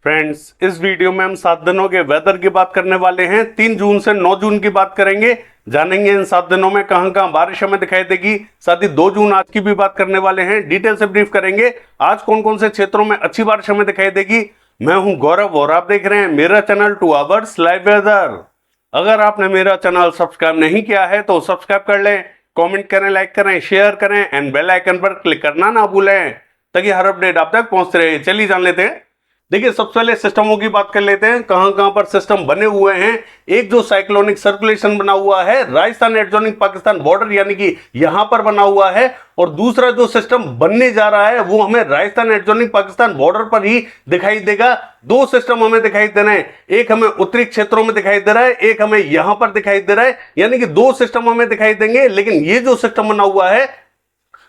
Friends, इस video में हम 7 दिनों के वेदर की बात करने वाले हैं। 3 जून से 9 जून की बात करेंगे। जानेंगे इन 7 दिनों में कहां कहां बारिश हमें दिखाई देगी। साथ ही 2 जून आज की भी बात करने वाले हैं। डिटेल से ब्रीफ करेंगे आज कौन कौन से क्षेत्रों में अच्छी बारिश हमें दिखाई देगी। मैं हूं गौरव और आप देख रहे हैं मेरा चैनल 2 आवर्स लाइव वेदर। अगर आपने मेरा चैनल सब्सक्राइब नहीं किया है तो सब्सक्राइब कर लें, कमेंट करें, लाइक करें, शेयर करें एंड बेल आइकन पर क्लिक करना ना भूलें ताकि हर अपडेट आप तक पहुंचते रहे। चलिए जान लेते हैं। देखिए, सबसे पहले सिस्टमों की बात कर लेते हैं। कहां कहां पर सिस्टम बने हुए हैं। एक जो साइक्लोनिक सर्कुलेशन बना हुआ है राजस्थान एडजॉइनिंग पाकिस्तान बॉर्डर यानी कि यहां पर बना हुआ है, और दूसरा जो सिस्टम बनने जा रहा है वो हमें राजस्थान एडजॉइनिंग पाकिस्तान बॉर्डर पर ही दिखाई देगा। 2 सिस्टम हमें दिखाई दे रहे हैं, एक हमें उत्तरी क्षेत्रों में दिखाई दे रहा है, एक हमें यहां पर दिखाई दे रहा है, यानी कि 2 सिस्टम हमें दिखाई देंगे। लेकिन ये जो सिस्टम बना हुआ है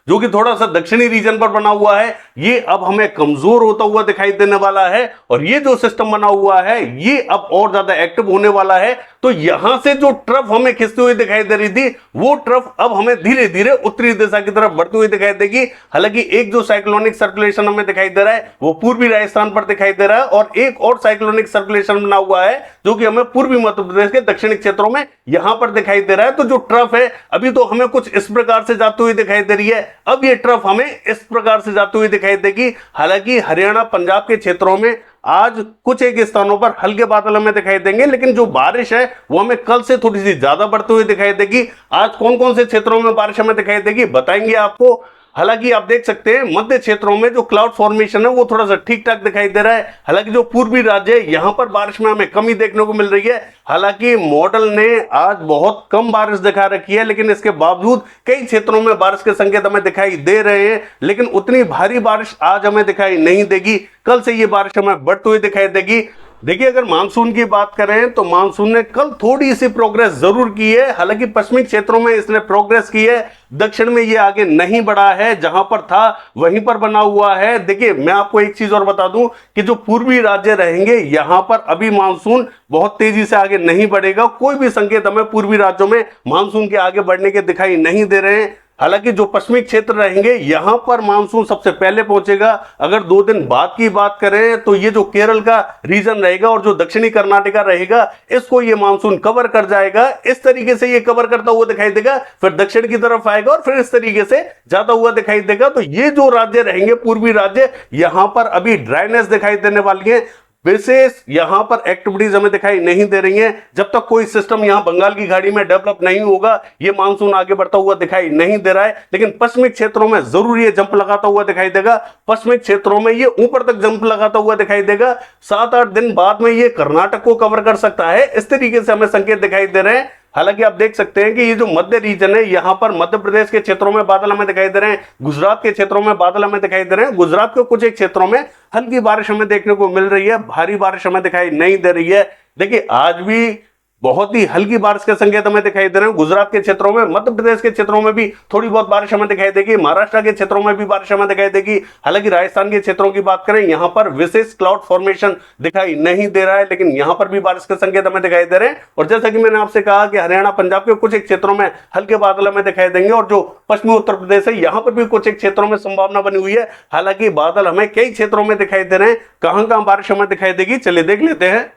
जो कि थोड़ा सा दक्षिणी रीजन पर बना हुआ है, ये अब हमें कमजोर होता हुआ दिखाई देने वाला है, और ये जो सिस्टम बना हुआ है ये अब और ज्यादा एक्टिव होने वाला है। तो यहां से जो ट्रफ हमें खिंचती हुई दिखाई दे रही थी वो ट्रफ अब हमें धीरे धीरे उत्तरी दिशा की तरफ बढ़ती हुई दिखाई देगी। हालांकि एक जो साइक्लोनिक सर्कुलेशन हमें दिखाई दे रहा है वो पूर्वी राजस्थान पर दिखाई दे रहा है, और एक और साइक्लोनिक सर्कुलेशन बना हुआ है जो कि हमें पूर्वी मध्य प्रदेश के दक्षिणी क्षेत्रों में यहां पर दिखाई दे रहा है। तो जो ट्रफ है अभी तो हमें कुछ इस प्रकार से जाती हुई दिखाई दे रही है, अब ये ट्रफ हमें इस प्रकार से जाती हुई दिखाई देगी। हालांकि हरियाणा पंजाब के क्षेत्रों में आज कुछ एक स्थानों पर हल्के बादल हमें दिखाई देंगे, लेकिन जो बारिश है वो हमें कल से थोड़ी सी ज्यादा बढ़ती हुई दिखाई देगी। आज कौन कौन से क्षेत्रों में बारिश हमें दिखाई देगी बताएंगे आपको। हालांकि आप देख सकते हैं मध्य क्षेत्रों में जो क्लाउड फॉर्मेशन है वो थोड़ा सा ठीक ठाक दिखाई दे रहा है। हालांकि जो पूर्वी राज्य है यहां पर बारिश में हमें कमी देखने को मिल रही है। हालांकि मॉडल ने आज बहुत कम बारिश दिखा रखी है, लेकिन इसके बावजूद कई क्षेत्रों में बारिश के संकेत हमें दिखाई दे रहे हैं, लेकिन उतनी भारी बारिश आज हमें दिखाई नहीं देगी। कल से ये बारिश हमें बढ़ती हुई दिखाई देगी। देखिए, अगर मानसून की बात करें तो मानसून ने कल थोड़ी सी प्रोग्रेस जरूर की है। हालांकि पश्चिमी क्षेत्रों में इसने प्रोग्रेस की है, दक्षिण में ये आगे नहीं बढ़ा है, जहां पर था वहीं पर बना हुआ है। देखिए, मैं आपको एक चीज और बता दूं कि जो पूर्वी राज्य रहेंगे यहां पर अभी मानसून बहुत तेजी से आगे नहीं बढ़ेगा। कोई भी संकेत हमें पूर्वी राज्यों में मानसून के आगे बढ़ने के दिखाई नहीं दे रहे हैं। हालांकि जो पश्चिमी क्षेत्र रहेंगे यहां पर मानसून सबसे पहले पहुंचेगा। अगर 2 दिन बाद की बात करें तो ये जो केरल का रीजन रहेगा और जो दक्षिणी कर्नाटका रहेगा इसको ये मानसून कवर कर जाएगा। इस तरीके से ये कवर करता हुआ दिखाई देगा, फिर दक्षिण की तरफ आएगा और फिर इस तरीके से जाता हुआ दिखाई देगा। तो ये जो राज्य रहेंगे पूर्वी राज्य, यहां पर अभी ड्राइनेस दिखाई देने वाली है। विशेष यहां पर एक्टिविटीज हमें दिखाई नहीं दे रही हैं। जब तक कोई सिस्टम यहां बंगाल की खाड़ी में डेवलप नहीं होगा ये मानसून आगे बढ़ता हुआ दिखाई नहीं दे रहा है। लेकिन पश्चिमी क्षेत्रों में जरूर ये जंप लगाता हुआ दिखाई देगा। पश्चिमी क्षेत्रों में ये ऊपर तक जंप लगाता हुआ दिखाई देगा। 7-8 दिन बाद में ये कर्नाटक को कवर कर सकता है। इस तरीके से हमें संकेत दिखाई दे रहे हैं। हालांकि आप देख सकते हैं कि ये जो मध्य रीजन है यहां पर मध्य प्रदेश के क्षेत्रों में बादल हमें दिखाई दे रहे हैं, गुजरात के क्षेत्रों में बादल हमें दिखाई दे रहे हैं। गुजरात के कुछ एक क्षेत्रों में हल्की बारिश हमें देखने को मिल रही है, भारी बारिश हमें दिखाई नहीं दे रही है। देखिए, आज भी बहुत ही हल्की बारिश के संकेत हमें दिखाई दे रहे हैं गुजरात के क्षेत्रों में। मध्य प्रदेश के क्षेत्रों में भी थोड़ी बहुत बारिश हमें दिखाई देगी। महाराष्ट्र के क्षेत्रों में भी बारिश हमें दिखाई देगी। हालांकि राजस्थान के क्षेत्रों की बात करें यहां पर विशेष क्लाउड फॉर्मेशन दिखाई नहीं दे रहा है, लेकिन यहां पर भी बारिश के संकेत हमें दिखाई दे रहे हैं। और जैसा कि मैंने आपसे कहा कि हरियाणा पंजाब के कुछ एक क्षेत्रों में हल्के बादल हमें दिखाई देंगे, और जो पश्चिमी उत्तर प्रदेश है यहां पर भी कुछ एक क्षेत्रों में संभावना बनी हुई है। हालांकि बादल हमें कई क्षेत्रों में दिखाई दे रहे हैं। कहां कहां बारिश हमें दिखाई देगी चलिए देख लेते हैं।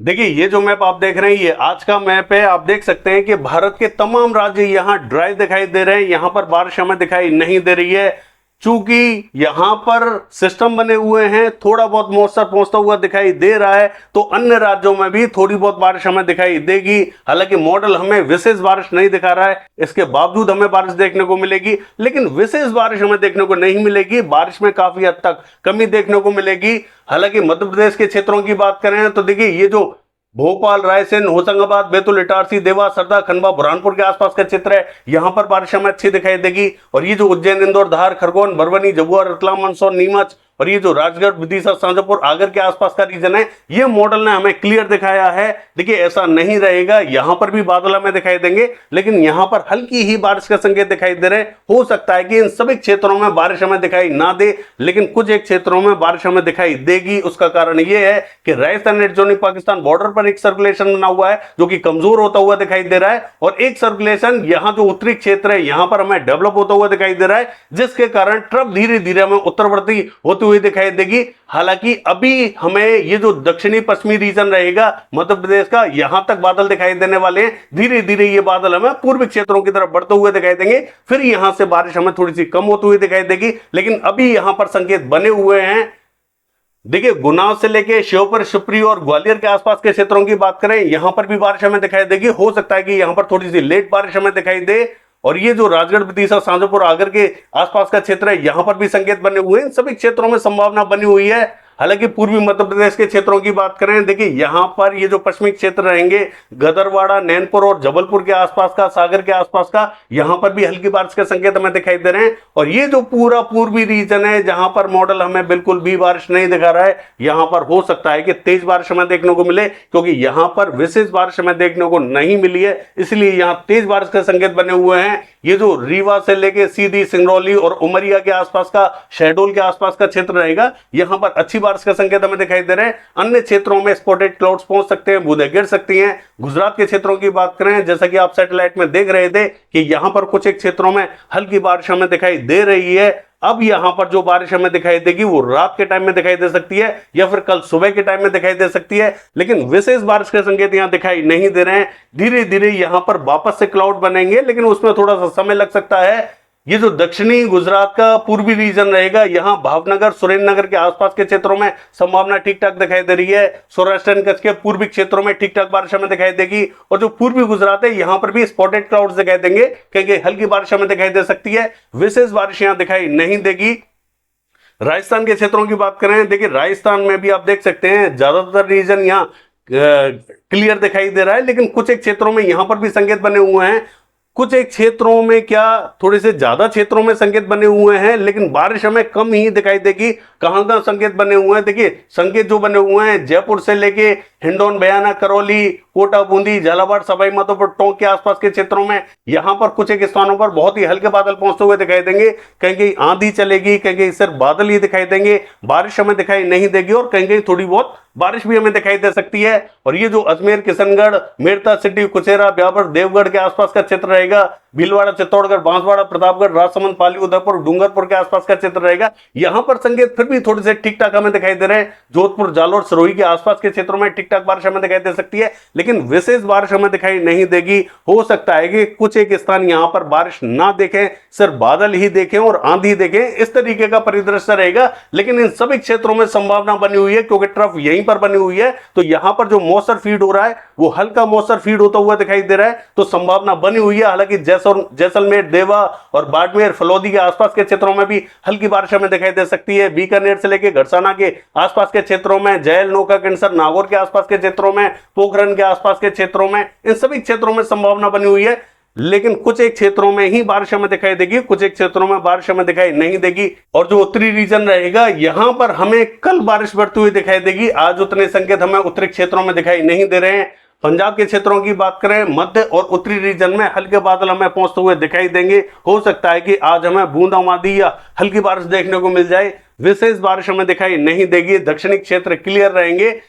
देखिए, ये जो मैप आप देख रहे हैं ये आज का मैप है। आप देख सकते हैं कि भारत के तमाम राज्य यहां ड्राई दिखाई दे रहे हैं, यहां पर बारिश हमें दिखाई नहीं दे रही है। चूंकि यहां पर सिस्टम बने हुए हैं, थोड़ा बहुत मॉइस्चर पहुंचता हुआ दिखाई दे रहा है, तो अन्य राज्यों में भी थोड़ी बहुत बारिश हमें दिखाई देगी। हालांकि मॉडल हमें विशेष बारिश नहीं दिखा रहा है, इसके बावजूद हमें बारिश देखने को मिलेगी, लेकिन विशेष बारिश हमें देखने को नहीं मिलेगी। बारिश में काफी हद तक कमी देखने को मिलेगी। हालांकि मध्य प्रदेश के क्षेत्रों की बात करें तो देखिए, ये जो भोपाल, रायसेन, होशंगाबाद, बैतूल, इटारसी, देवास, हरदा, खंडवा, बुरहानपुर के आसपास का क्षेत्र है, यहां पर बारिश हमें अच्छी दिखाई देगी। और ये जो उज्जैन, इंदौर, धार, खरगोन, बरवानी, जबुआ, रतलाम, मंदसौर, नीमच और ये जो राजगढ़, विदिशा, शाजापुर, आगर के आसपास का रीजन है ये मॉडल ने हमें क्लियर दिखाया है। देखिए, ऐसा नहीं रहेगा, यहां पर भी बादल हमें दिखाई देंगे, लेकिन यहां पर हल्की ही बारिश के संकेत दिखाई दे रहे हैं। हो सकता है कि इन सभी क्षेत्रों में बारिश हमें दिखाई ना दे, लेकिन कुछ एक क्षेत्रों में बारिश हमें दिखाई देगी। उसका कारण यह है कि राजस्थान एडजॉइनिंग पाकिस्तान बॉर्डर पर एक सर्कुलेशन बना हुआ है जो कि कमजोर होता हुआ दिखाई दे रहा है, और एक सर्कुलेशन यहां जो उत्तरी क्षेत्र है यहां पर हमें डेवलप होता हुआ दिखाई दे रहा है, जिसके कारण ट्रफ धीरे धीरे हमें उत्तरवर्ती होती हुई दिखाई देगी। हालांकि अभी हमें ये जो दक्षिणी पश्चिमी रीजन रहेगा मध्य प्रदेश का, यहां तक बादल दिखाई देने वाले हैं। धीरे धीरे ये बादल हमें पूर्वी क्षेत्रों की तरफ बढ़ते हुए दिखाई देंगे, फिर यहां से बारिश हमें थोड़ी सी कम होती हुई दिखाई देगी। लेकिन अभी यहां पर संकेत बने हुए हैं। देखिए, गुना से लेके श्योपुर, शिवपुरी और ग्वालियर के आसपास के क्षेत्रों की बात करें, यहां पर भी बारिश हमें दिखाई देगी। हो सकता है कि यहां पर थोड़ी सी लेट बारिश हमें दिखाई दे। और ये जो राजगढ़, विदिशा, शाजापुर, आगर के आसपास का क्षेत्र है, यहां पर भी संकेत बने हुए हैं। सभी क्षेत्रों में संभावना बनी हुई है। हालांकि पूर्वी मध्य प्रदेश के क्षेत्रों की बात करें, देखिए यहां पर ये जो पश्चिमी क्षेत्र रहेंगे, गदरवाड़ा, नैनपुर और जबलपुर के आसपास का, सागर के आसपास का, यहां पर भी हल्की बारिश के संकेत हमें दिखाई दे रहे हैं। और ये जो पूरा पूर्वी रीजन है, जहां पर मॉडल हमें बिल्कुल भी बारिश नहीं दिखा रहा है, यहां पर हो सकता है कि तेज बारिश हमें देखने को मिले, क्योंकि यहां पर विशेष बारिश हमें देखने को नहीं मिली है, इसलिए यहां तेज बारिश के संकेत बने हुए हैं। ये जो रीवा से लेके सीधी सिंगरौली और उमरिया के आसपास का, शहडोल के आसपास का क्षेत्र रहेगा, यहां पर अच्छी बारिश का संकेत हमें दिखाई दे रहे हैं। अन्य क्षेत्रों में स्पॉटेड क्लाउड्स पहुंच सकते हैं, बूंदें गिर सकती हैं। गुजरात के क्षेत्रों की बात करें, जैसा कि आप सैटेलाइट में देख रहे थे कि यहां पर कुछ एक क्षेत्रों में हल्की बारिश हमें दिखाई दे रही है। अब यहां पर जो बारिश हमें दिखाई देगी वो रात के टाइम में दिखाई दे सकती है, या फिर कल सुबह के टाइम में दिखाई दे सकती है। लेकिन विशेष बारिश के संकेत यहां दिखाई नहीं दे रहे हैं। धीरे धीरे यहां पर वापस से क्लाउड बनेंगे, लेकिन उसमें थोड़ा सा समय लग सकता है। ये जो दक्षिणी गुजरात का पूर्वी रीजन रहेगा, यहां भावनगर, सुरेंद्रनगर के आसपास के क्षेत्रों में संभावना ठीक ठाक दिखाई दे रही है। सौराष्ट्र एंड कच्छ के पूर्वी क्षेत्रों में ठीक ठाक बारिश हमें दिखाई देगी। और जो पूर्वी गुजरात है, यहां पर भी स्पॉटेड क्लाउड्स दिखाई देंगे, क्योंकि हल्की बारिश हमें दिखाई दे सकती है। विशेष बारिश यहां दिखाई नहीं देगी। राजस्थान के क्षेत्रों की बात करें, देखिए राजस्थान में भी आप देख सकते हैं ज्यादातर रीजन यहाँ क्लियर दिखाई दे रहा है, लेकिन कुछ एक क्षेत्रों में यहां पर भी संकेत बने हुए हैं। कुछ एक क्षेत्रों में क्या, थोड़े से ज्यादा क्षेत्रों में संकेत बने हुए हैं, लेकिन बारिश हमें कम ही दिखाई देगी। कहां कहां संकेत बने हुए हैं, देखिए संकेत जो बने हुए हैं जयपुर से लेके हिंडौन, बयाना, करौली, कोटा, बूंदी, झालावाड़, सवाई माधोपुर, टोंक के आसपास के क्षेत्रों में यहां पर कुछ एक स्थानों पर बहुत ही हल्के बादल पहुंचते हुए दिखाई देंगे। कहीं कहीं आंधी चलेगी, कहीं कहीं सिर्फ बादल ही दिखाई देंगे, बारिश हमें दिखाई नहीं देगी। और कहीं कहीं थोड़ी बहुत बारिश भी हमें दिखाई दे सकती है। और ये जो अजमेर, किशनगढ़, मेरता सिटी, कुचेरा, ब्यावर, देवगढ़ के आसपास का क्षेत्र रहेगा, भीलवाड़ा, चित्तौड़गढ़, बांसवाड़ा, प्रतापगढ़, राजसमंद, पाली, उदयपुर, डूंगरपुर के आसपास का क्षेत्र रहेगा, यहां पर संकेत फिर भी थोड़े से ठीक ठाक हमें दिखाई दे रहे हैं। जोधपुर, जालोर, सिरोही के आसपास के क्षेत्रों में ठीक ठाक बारिश हमें दिखाई दे सकती है, लेकिन विशेष बारिश हमें दिखाई नहीं देगी। हो सकता है कि कुछ एक स्थान यहां पर बारिश ना देखें, सिर्फ बादल ही देखें और आंधी देखें, इस तरीके का परिदृश्य रहेगा। लेकिन इन सभी क्षेत्रों में संभावना बनी हुई है, क्योंकि ट्रफ यहीं पर बनी हुई है। तो यहां पर जो मॉइस्चर फीड हो रहा है वो हल्का मॉइस्चर फीड होता हुआ दिखाई दे रहा है, तो संभावना बनी हुई है। हालांकि जैसलमेर, देवा और बाड़मेर, फलौदी के आसपास के क्षेत्रों में भी हल्की बारिश हमें दिखाई दे सकती है। बीकानेर से लेकर घड़साना के आसपास के क्षेत्रों में, जैल, नौका, किंसर, नागौर के आसपास के क्षेत्रों में, पोखरण के आसपास के क्षेत्रों में, इन सभी क्षेत्रों में संभावना बनी हुई है। लेकिन कुछ एक क्षेत्रों में ही बारिश हमें दिखाई देगी, कुछ एक क्षेत्रों में बारिश हमें दिखाई नहीं देगी। और जो उत्तरी रीजन रहेगा, यहां पर हमें कल बारिश बढ़ती हुई दिखाई देगी। आज उतने संकेत हमें उत्तरी क्षेत्रों में दिखाई नहीं दे रहे हैं। पंजाब के क्षेत्रों की बात करें, मध्य और उत्तरी रीजन में हल्के बादल हमें पहुंचते हुए दिखाई देंगे। हो सकता है कि आज हमें बूंदाबांदी या हल्की बारिश देखने को मिल जाए। विशेष बारिश हमें दिखाई नहीं देगी। दक्षिणी क्षेत्र क्लियर रहेंगे।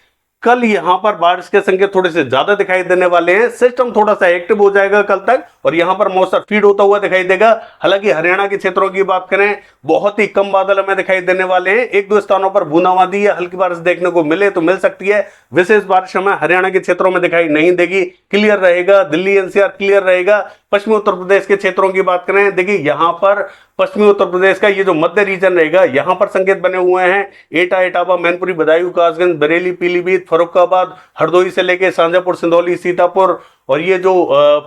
कल यहां पर बारिश के संकेत थोड़े से ज्यादा दिखाई देने वाले हैं। सिस्टम थोड़ा सा एक्टिव हो जाएगा कल तक, और यहां पर मॉइस्चर फीड होता हुआ दिखाई देगा। हालांकि हरियाणा के क्षेत्रों की बात करें, बहुत ही कम बादल हमें दिखाई देने वाले हैं। एक दो स्थानों पर बूंदाबांदी या हल्की बारिश देखने को मिले तो मिल सकती है। विशेष बारिश हमें हरियाणा के क्षेत्रों में दिखाई नहीं देगी। क्लियर रहेगा। दिल्ली एनसीआर क्लियर रहेगा। पश्चिमी उत्तर प्रदेश के क्षेत्रों की बात करें, देखिए यहां पर पश्चिमी उत्तर प्रदेश का ये जो मध्य रीजन रहेगा, यहां पर संकेत बने हुए हैं। एटा, इटावा, मैनपुरी, बदायूं, कासगंज, बरेली, पीलीभीत, फर्रुखाबाद, हरदोई से लेके शाजापुर, सिंदौली, सीतापुर और ये जो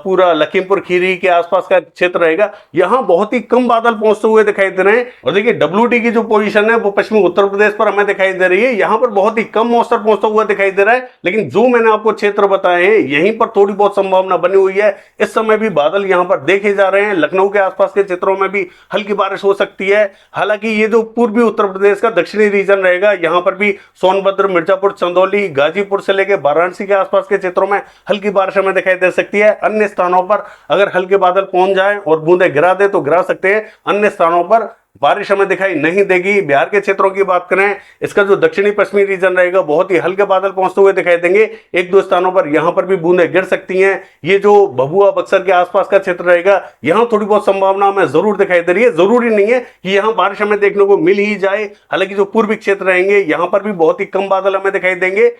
पूरा लखीमपुर खीरी के आसपास का क्षेत्र रहेगा, यहां बहुत ही कम बादल पहुंचते हुए दिखाई दे रहे हैं। और देखिए WT की जो पोजीशन है वो पश्चिमी उत्तर प्रदेश पर हमें दिखाई दे रही है। यहां पर बहुत ही कम मॉइस्चर पहुंचता हुआ दिखाई दे रहा है। लेकिन जो मैंने आपको क्षेत्र बताए हैं, यहीं पर थोड़ी बहुत संभावना बनी हुई है। इस समय भी बादल यहां पर देखे जा रहे हैं। लखनऊ के आसपास के क्षेत्रों में भी हल्की बारिश हो सकती है। हालांकि ये जो पूर्वी उत्तर प्रदेश का दक्षिणी रीजन रहेगा, यहां पर भी सोनभद्र, मिर्जापुर, चंदौली, गाजीपुर से लेकर वाराणसी के आसपास के क्षेत्रों में हल्की बारिश हमें दिखाई दे सकती है। अन्य स्थानों पर अगर हल्के बादल पहुंच जाए और बूंदे गिरा दे तो गिरा सकते हैं। अन्य स्थानों पर बारिश हमें दिखाई नहीं देगी। बिहार के क्षेत्रों की बात करें, इसका जो दक्षिणी पश्चिमी रीजन रहेगा बहुत ही हल्के बादल पहुंचते हुए दिखाई देंगे। एक दो स्थानों पर यहां पर भी बूंदें गिर सकती हैं। ये जो भभुआ बक्सर के आसपास का क्षेत्र रहेगा, यहां थोड़ी बहुत संभावना हमें जरूर दिखाई दे रही है। जरूरी नहीं है कि यहां बारिश हमें देखने को मिल ही जाए। हालांकि जो पूर्वी क्षेत्र रहेंगे यहां पर भी बहुत ही कम बादल हमें दिखाई देंगे।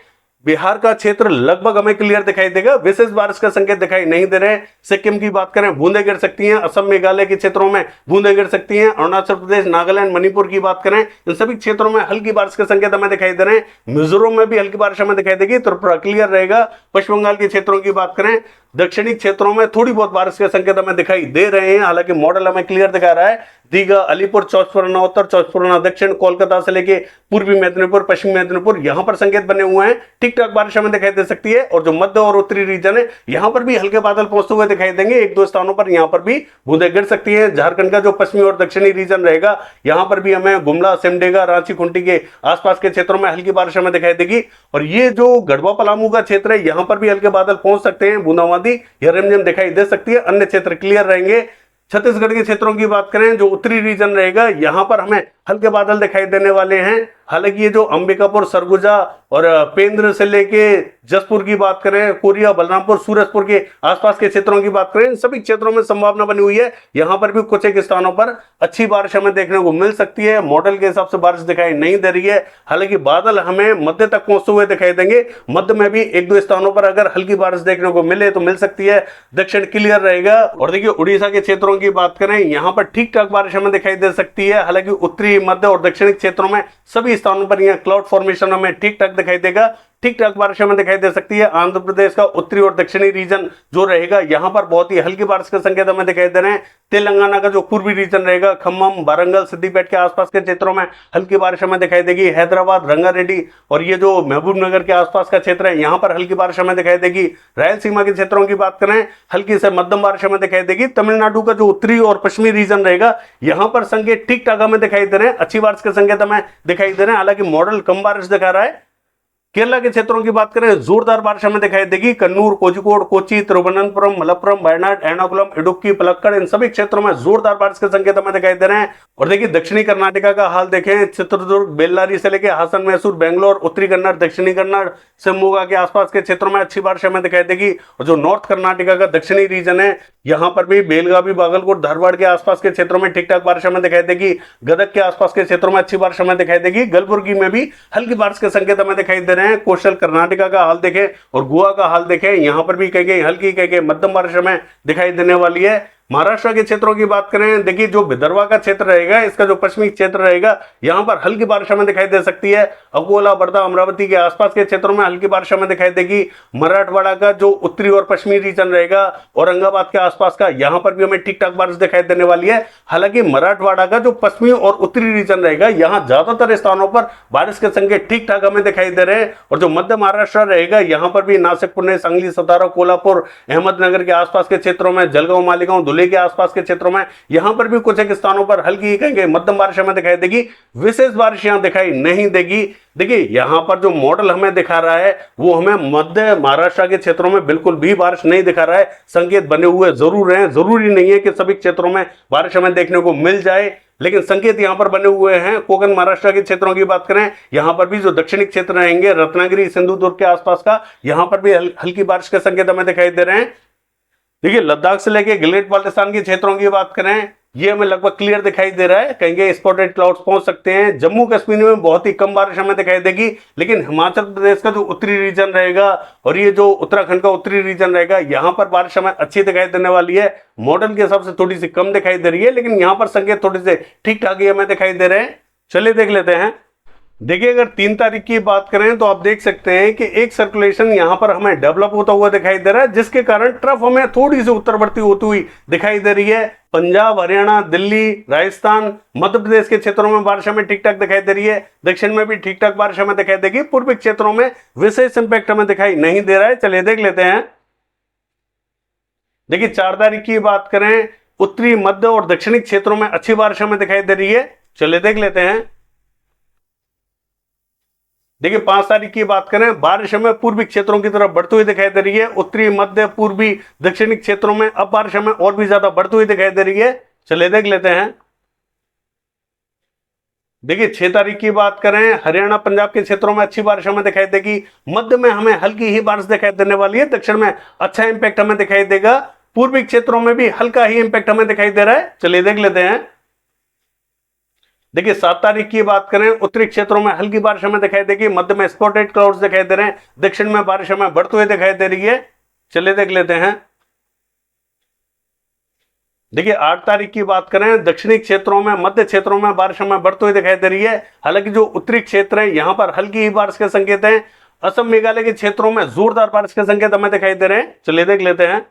बिहार का क्षेत्र लगभग हमें क्लियर दिखाई देगा, विशेष बारिश का संकेत दिखाई नहीं दे रहे। सिक्किम की बात करें, बूंदे गिर सकती हैं। असम मेघालय के क्षेत्रों में बूंदे गिर सकती हैं। अरुणाचल प्रदेश, नागालैंड, मणिपुर की बात करें, इन सभी क्षेत्रों में हल्की बारिश के संकेत हमें दिखाई दे रहे हैं। मिजोरम में भी हल्की बारिश हमें दिखाई देगी, त्रिपुरा क्लियर रहेगा। पश्चिम बंगाल के क्षेत्रों की बात करें, दक्षिणी क्षेत्रों में थोड़ी बहुत बारिश के संकेत हमें दिखाई दे रहे हैं। हालांकि मॉडल हमें क्लियर दिखा रहा है। दीघा, अलीपुर, चौबीस परगना उत्तर, चौबीस परगना दक्षिण, कोलकाता से लेके पूर्वी मेदिनीपुर, पश्चिमी मेदिनीपुर, यहां पर संकेत बने हुए हैं। ठीक ठाक बारिश हमें दिखाई दे सकती है। और जो मध्य और उत्तरी रीजन है, यहां पर भी हल्के बादल पहुंचते हुए दिखाई देंगे। एक दो स्थानों पर यहां पर भी बूंदें गिर सकती है। झारखंड का जो पश्चिमी और दक्षिणी रीजन रहेगा, यहां पर भी हमें गुमला, सिमडेगा, रांची, खूंटी के आसपास के क्षेत्रों में हल्की बारिश हमें दिखाई देगी। और ये जो गढ़वा पलामू का क्षेत्र है, यहां पर भी हल्के बादल पहुंच सकते हैं। बूंदाबांदी या रिमझिम दिखाई दे सकती है। अन्य क्षेत्र क्लियर रहेंगे। छत्तीसगढ़ के क्षेत्रों की बात करें, जो उत्तरी रीजन रहेगा, यहां पर हमें हल्के बादल दिखाई देने वाले हैं। हालांकि ये जो अंबिकापुर, सरगुजा और पेंद्र से लेके जसपुर की बात करें, कोरिया, बलरामपुर, सूरजपुर के आसपास के क्षेत्रों की बात करें, इन सभी क्षेत्रों में संभावना बनी हुई है। यहां पर भी कुछ एक स्थानों पर अच्छी बारिश हमें देखने को मिल सकती है। मॉडल के हिसाब से बारिश दिखाई नहीं दे रही है। हालांकि बादल हमें मध्य तक पहुंचते हुए दिखाई देंगे। मध्य में भी एक दो स्थानों पर अगर हल्की बारिश देखने को मिले तो मिल सकती है। दक्षिण क्लियर रहेगा। और देखिए, उड़ीसा के क्षेत्रों की बात करें, यहां पर ठीक ठाक बारिश हमें दिखाई दे सकती है। हालांकि उत्तरी, मध्य और दक्षिणी क्षेत्रों में सभी स्थानों पर यह क्लाउड फॉर्मेशन हमें ठीक ठाक दिखाई देगा। ठीक ठाक बारिश हमें दिखाई दे सकती है। आंध्र प्रदेश का उत्तरी और दक्षिणी रीजन जो रहेगा, यहां पर बहुत ही हल्की बारिश के संकेत हमें दिखाई दे रहे हैं। तेलंगाना का जो पूर्वी रीजन रहेगा, खम्मम, वारंगल, सिद्दीपेट के आसपास के क्षेत्रों में हल्की बारिश हमें दिखाई देगी। हैदराबाद, रंगारेड्डी और ये जो महबूबनगर के आसपास का क्षेत्र है, यहां पर हल्की बारिश हमें दिखाई देगी। रायलसीमा के क्षेत्रों की बात करें, हल्की से मध्यम बारिश हमें दिखाई देगी। तमिलनाडु का जो उत्तरी और पश्चिमी रीजन रहेगा, यहां पर संकेत ठीक ठाक हमें दिखाई दे रहे हैं। अच्छी बारिश के संकेत हमें दिखाई दे रहे हैं। हालांकि मॉडल कम बारिश दिखा रहा है। केरला के क्षेत्रों की बात करें, जोरदार बारिश हमें दिखाई देगी। कन्नूर, कोझिकोड, कोची, तिरुवनंतपुरम, मलप्पुरम, वायनाड, एर्नाकुलम, इडुक्की, पलक्कड़, इन सभी क्षेत्रों में जोरदार बारिश के संकेत हमें दिखाई दे रहे हैं। और देखिए, दक्षिणी कर्नाटका का हाल देखें, चित्रदुर्ग, बेल्लारी से लेकर हासन, मैसूर, बेंगलोर, उत्तरी कन्नड़, दक्षिणी कन्नड़, शिवमोगा के आसपास के क्षेत्रों में अच्छी बारिश हमें दिखाई देगी। और जो नॉर्थ कर्नाटका का दक्षिणी रीजन है, यहां पर भी बेलगावी, बागलकोट, धारवाड़ के आसपास के क्षेत्रों में ठीक ठाक बारिश हमें दिखाई देगी। गदग के आसपास के क्षेत्रों में अच्छी बारिश हमें दिखाई देगी। कलबुर्गी में भी हल्की बारिश के संकेत हमें दिखाई दे रहे हैं। कोस्टल कर्नाटका का हाल देखें और गोवा का हाल देखें, यहां पर भी कहीं हल्की, कहीं मध्यम बारिश हमें दिखाई देने वाली है। महाराष्ट्र के क्षेत्रों की बात करें, देखिए, जो विदर्भा का क्षेत्र रहेगा, इसका जो पश्चिमी क्षेत्र रहेगा, यहां पर हल्की बारिश हमें दिखाई दे सकती है। अकोला, वर्धा, अमरावती के आसपास के क्षेत्रों में हल्की बारिश हमें दिखाई देगी। मराठवाड़ा का जो उत्तरी और पश्चिमी रीजन रहेगा, औरंगाबाद के आसपास का, यहां पर भी हमें ठीक ठाक बारिश दिखाई देने वाली है। हालांकि मराठवाड़ा का जो पश्चिमी और उत्तरी रीजन रहेगा, यहां ज्यादातर स्थानों पर बारिश के संकेत ठीक ठाक हमें दिखाई दे रहे हैं। और जो मध्य महाराष्ट्र रहेगा, यहां पर भी नासिक, पुणे, सांगली, सतारा, कोल्हापुर, अहमदनगर के आसपास के क्षेत्रों में, जलगांव, मालेगांव, धुले के आसपास के क्षेत्रों में, यहां पर भी कुछ एक स्थानों पर हल्की, कहेंगे मध्यम बारिश हमें दिखाई देगी। विशेष बारिश यहां दिखाई नहीं देगी। देखिए, यहां पर जो मॉडल हमें दिखा रहा है, वो हमें मध्य महाराष्ट्र के क्षेत्रों में बिल्कुल भी बारिश नहीं दिखा रहा है। संकेत बने हुए जरूर हैं। जरूरी नहीं है कि सभी क्षेत्रों में बारिश हमें देखने को मिल जाए, लेकिन संकेत यहां पर बने हुए हैं। कोकण महाराष्ट्र के क्षेत्रों की बात करें, यहां पर भी जो दक्षिणी क्षेत्र रहेंगे, रत्नागिरी, सिंधुदुर्ग के आसपास का, यहां पर भी हल्की बारिश के संकेत हमें दिखाई दे रहे हैं। देखिए, लद्दाख से लेके गिलगित बाल्टिस्तान के क्षेत्रों की बात करें, ये हमें लगभग क्लियर दिखाई दे रहा है। कहीं स्पॉटेड क्लाउड्स पहुंच सकते हैं। जम्मू कश्मीर में बहुत ही कम बारिश हमें दिखाई देगी। लेकिन हिमाचल प्रदेश का जो उत्तरी रीजन रहेगा और ये जो उत्तराखंड का उत्तरी रीजन रहेगा, यहां पर बारिश हमें अच्छी दिखाई देने वाली है। मॉडल के हिसाब से थोड़ी सी कम दिखाई दे रही है, लेकिन यहां पर संकेत थोड़े से ठीक ठाक ही हमें दिखाई दे रहे हैं। चलिए देख लेते हैं। देखिए, अगर 3 तारीख की बात करें तो आप देख सकते हैं कि एक सर्कुलेशन यहां पर हमें डेवलप होता हुआ दिखाई दे रहा है, जिसके कारण ट्रफ हमें थोड़ी सी उत्तरवर्ती होती हुई दिखाई दे रही है। पंजाब, हरियाणा, दिल्ली, राजस्थान, मध्य प्रदेश के क्षेत्रों में बारिश हमें ठीक ठाक दिखाई दे रही है। दक्षिण में भी ठीक ठाक बारिश हमें दिखाई देगी। पूर्वी क्षेत्रों में विशेष इंपैक्ट हमें दिखाई नहीं दे रहा है। चलिए देख लेते हैं। देखिए, 4 तारीख की बात करें, उत्तरी, मध्य और दक्षिणी क्षेत्रों में अच्छी बारिश हमें दिखाई दे रही है। चलिए देख लेते हैं। देखिए, 5 तारीख की बात करें, बारिश हमें पूर्वी क्षेत्रों की तरफ बढ़ती हुई दिखाई दे रही है। उत्तरी, मध्य, पूर्वी, दक्षिणी क्षेत्रों में अब बारिश हमें और भी ज्यादा बढ़ती हुई दिखाई दे रही है। चलिए देख लेते हैं। देखिए 6 तारीख की बात करें, हरियाणा पंजाब के क्षेत्रों में अच्छी बारिश हमें दिखाई देगी। मध्य में हमें हल्की ही बारिश दिखाई देने वाली है। दक्षिण में अच्छा इंपैक्ट हमें दिखाई देगा। पूर्वी क्षेत्रों में भी हल्का ही इंपैक्ट हमें दिखाई दे रहा है। चलिए देख लेते हैं। देखिए 7 तारीख की बात करें, उत्तरी क्षेत्रों में हल्की बारिश हमें दिखाई देगी। मध्य में स्पॉटेड क्लाउड्स दिखाई दे रहे हैं। दक्षिण में बारिश हमें बढ़ते हुए दिखाई दे रही है। चलिए देख लेते हैं। देखिए 8 तारीख की बात करें, दक्षिणी क्षेत्रों में, मध्य क्षेत्रों में बारिश हमें बढ़ती हुई दिखाई दे रही है। हालांकि जो उत्तरी क्षेत्र है यहां पर हल्की ही बारिश के संकेत हैं। असम मेघालय के क्षेत्रों में जोरदार बारिश के संकेत हमें दिखाई दे रहे हैं। चलिए देख लेते हैं।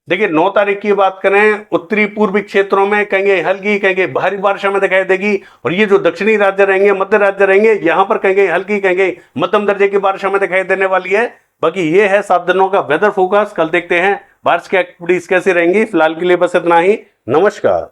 देखिए 9 तारीख की बात करें, उत्तरी पूर्वी क्षेत्रों में कहीं हल्की कहीं भारी बारिश हमें दिखाई देगी। और ये जो दक्षिणी राज्य रहेंगे, मध्य राज्य रहेंगे, यहां पर कहीं हल्की कहीं मध्यम दर्जे की बारिश हमें दिखाई देने वाली है। बाकी ये है 7 दिनों का वेदर फोrecast। कल देखते हैं बारिश की एक्टिविटीज कैसी रहेंगी। फिलहाल के लिए बस इतना ही। नमस्कार।